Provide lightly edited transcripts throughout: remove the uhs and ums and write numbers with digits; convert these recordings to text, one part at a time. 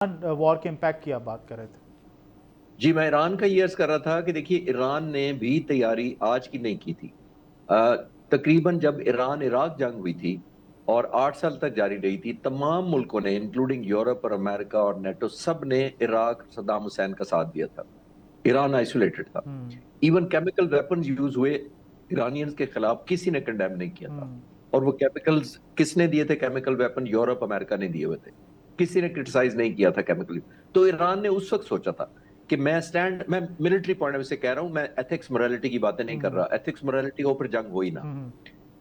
War के impact की आप बात कर रहे थे। जी, मैं ईरान का ये अर्ज़ कर रहा था कि देखिए ईरान ने भी तैयारी आज की नहीं की थी। अ, तकरीबन जब ईरान-इराक जंग हुई थी और 8 साल तक जारी रही थी, तमाम मुल्कों ने इंक्लूडिंग यूरोप और अमेरिका और नेटो सब ने इराक सद्दाम हुसैन का साथ दिया था। ईरान आइसोलेटेड था। हुँ, इवन केमिकल वेपन्स यूज़ हुए ईरानियंस के खिलाफ किसी ने कंडेम नहीं किया था। हुँ, और वो केमिकल्स किसने दिए थे केमिकल वेपन यूरोप, अमेरिका ने दिए हुए थे। किसी ने क्रिटिसाइज़ नहीं किया था केमिकल। तो ईरान ने उस वक़्त सोचा था कि मैं मिलिट्री पॉइंट ऑफ व्यू से कह रहा हूँ, मैं एथिक्स मोरालिटी की बातें नहीं कर हुँ, रहा। एथिक्स मोरालिटी के ऊपर जंग हो ही ना। हुँ,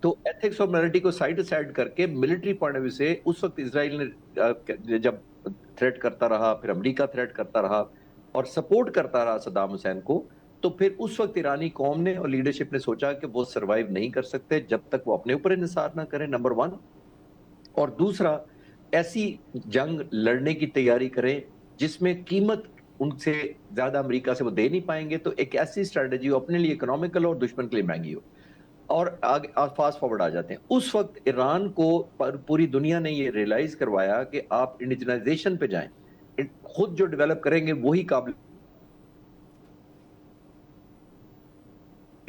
तो एथिक्स और मोरालिटी को साइड असाइड करके मिलिट्री पॉइंट ऑफ व्यू से उस वक़्त इज़राइल ने जब थ्रेट करता रहा, फिर अमेरिका थ्रेट करता रहा और सपोर्ट करता रहा सद्दाम हुसैन को, तो फिर उस वक़्त ईरानी कौम ने और लीडरशिप ने सोचा कि वो सर्वाइव नहीं कर सकते जब तक वो अपने ऊपर इन्हिसार ना करें, नंबर 1। और दूसरा, ऐसी जंग लड़ने की तैयारी करें जिसमें कीमत उनसे ज़्यादा अमेरिका से वो दे नहीं पाएँगे, तो एक ऐसी स्ट्रैटेजी हो अपने लिए इकोनॉमिकल हो और दुश्मन के लिए महँगी हो। और आगे फास्ट फॉरवर्ड आ जाते हैं। उस वक़्त ईरान को पूरी दुनिया ने ये रियलाइज़ करवाया कि आप इंडिजिनाइज़ेशन पे जाएँ। खुद जो डेवलप करेंगे वही काबिल।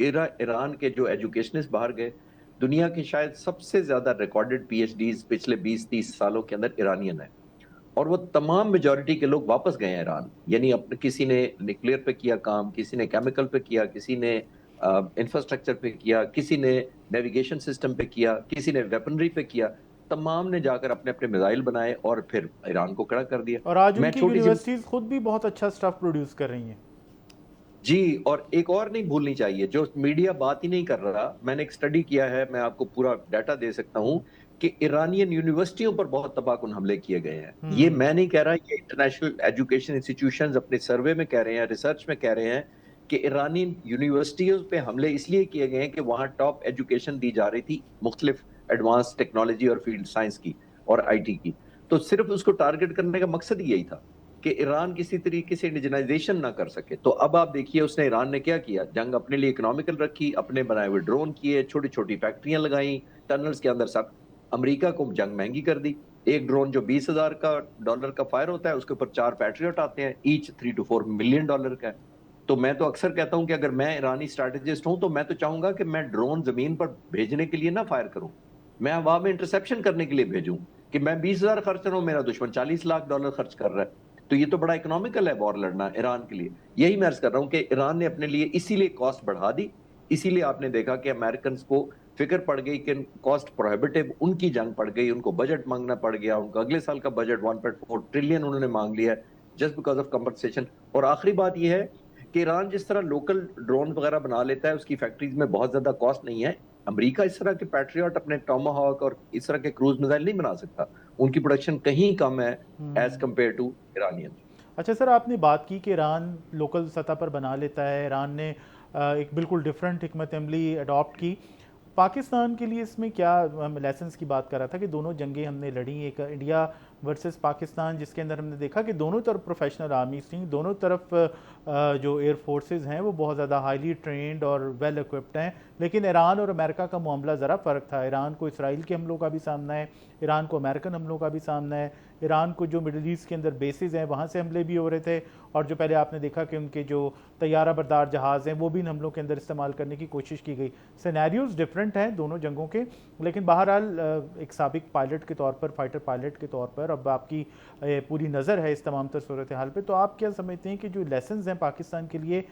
ईरान के जो एजुकेशनिस्ट बाहर गए, दुनिया के शायद सबसे ज़्यादा रिकॉर्डेड पीएचडीज़ पिछले 20-30 सालों के अंदर ईरानियन हैं। और वो तमाम मेजॉरिटी के लोग वापस गए हैं ईरान। यानी किसी ने न्यूक्लियर पे किया काम, किसी ने केमिकल पे किया, किसी ने इंफ्रास्ट्रक्चर पे किया, किसी ने नेविगेशन सिस्टम पे किया, किसी ने वेपनरी पे किया। तमाम ने जाकर अपने-अपने मिसाइल बनाए और फिर ईरान को खड़ा कर दिया। और आज मैं उनकी छोटी-सी यूनिवर्सिटीज़ खुद भी बहुत अच्छा स्टफ़ प्रोड्यूस कर रही हैं। जी, और एक और नहीं भूलनी चाहिए, जो मीडिया बात ही नहीं कर रहा, मैंने एक स्टडी किया है, मैं आपको पूरा डाटा दे सकता हूँ कि ईरानियन यूनिवर्सिटियों पर बहुत तबाहकुन हमले किए गए हैं। ये हुँ, मैं नहीं कह रहा, ये इंटरनेशनल एजुकेशन इंस्टीट्यूशंस अपने सर्वे में कह रहे हैं, रिसर्च में कह रहे हैं कि ईरानियन यूनिवर्सिटियों पे हमले इसलिए किए गए हैं कि वहाँ टॉप एजुकेशन दी जा रही थी, मुख्तलिफ एडवांस टेक्नोलॉजी और फील्ड साइंस की और आईटी की। तो सिर्फ़ उसको टारगेट करने का मकसद ही यही था। कि ईरान किसी तरीके से इंडिजिनाइजेशन ना कर सके। तो अब आप देखिए उसने ईरान ने क्या किया, जंग अपने लिए इकोनॉमिकल रखी, अपने बनाए हुए ड्रोन किए, छोटी-छोटी फैक्ट्रियाँ लगाई, टनल्स के अंदर सब। अमेरिका को जंग महँगी कर दी। एक ड्रोन जो $20,000 का डॉलर का फायर होता है, उसके ऊपर 4 पैट्रियट आते हैं, ईच 3 टू 4 मिलियन डॉलर का है। तो मैं तो अक्सर कहता हूँ कि अगर मैं ईरानी स्ट्रैटेजिस्ट हूँ, तो मैं तो चाहूँगा कि मैं ड्रोन ज़मीन पर भेजने के लिए ना फायर करूँ। मैं हवा में इंटरसेप्शन करने के लिए भेजूँ, कि मैं 20,000 खर्च रहा हूँ, मेरा दुश्मन $40 लाख खर्च कर रहा है। तो ये तो बड़ा इकोनॉमिकल है वॉर लड़ना ईरान के लिए। यही मैं अर्ज़ कर रहा हूँ कि ईरान ने अपने लिए इसीलिए कॉस्ट बढ़ा दी, इसीलिए आपने देखा कि अमेरिकन्स को फ़िक्र पड़ गई कि कॉस्ट प्रोहिबिटिव उनकी जंग पड़ गई, उनको बजट माँगना पड़ गया, उनका अगले साल का बजट 1.4 ट्रिलियन उन्होंने माँग लिया है, जस्ट बिकॉज़ ऑफ कंपनसेशन। और आखिरी बात ये है कि ईरान जिस तरह लोकल ड्रोन वगैरह बना लेता है, उसकी फैक्ट्रीज़ में बहुत ज़्यादा कॉस्ट नहीं है। अमेरिका इस तरह के पैट्रियट अपने टोमाहॉक और इस तरह के क्रूज़ मिसाइल नहीं बना सकता। उनकी प्रोडक्शन कहीं कम है एज़ हुँ। Compare to Iranian. अच्छा सर, आपने बात की कि ईरान लोकल सतह पर बना लेता है। ईरान ने एक बिल्कुल डिफरेंट हिकमत अमली अडॉप्ट की। पाकिस्तान के लिए इसमें क्या लेसन्स की बात कर रहा था कि दोनों जंगें हमने लड़ी, एक इंडिया वर्सेस पाकिस्तान, जिसके अंदर हमने देखा कि दोनों तरफ प्रोफेशनल आर्मीज थी, दोनों तरफ जो एयर फोर्सेस हैं वो बहुत ज़्यादा हाईली ट्रेंड और वेल इक्विप्ड हैं। लेकिन ईरान और अमेरिका का मामला ज़रा फ़र्क था। ईरान को इसराइल के हमलों का भी सामना है, ईरान को अमेरिकन हमलों का भी सामना है, ईरान को जो मिडल ईस्ट के अंदर बेसिस हैं वहाँ से हमले भी हो रहे थे, और जो पहले आपने देखा कि उनके जो तैयारा बरदार जहाज़ हैं वो भी इन हमलों के अंदर इस्तेमाल करने की कोशिश की गई। सिनेरियोज डिफरेंट हैं दोनों जंगों के, लेकिन बहरहाल एक साबिक पायलट के तौर पर, फाइटर पायलट के तौर पर अब आपकी पूरी नज़र है इस तमाम तर सूरत हाल पे। तो आप क्या समझते हैं कि जो लेसन्स हैं पाकिस्तान के लिए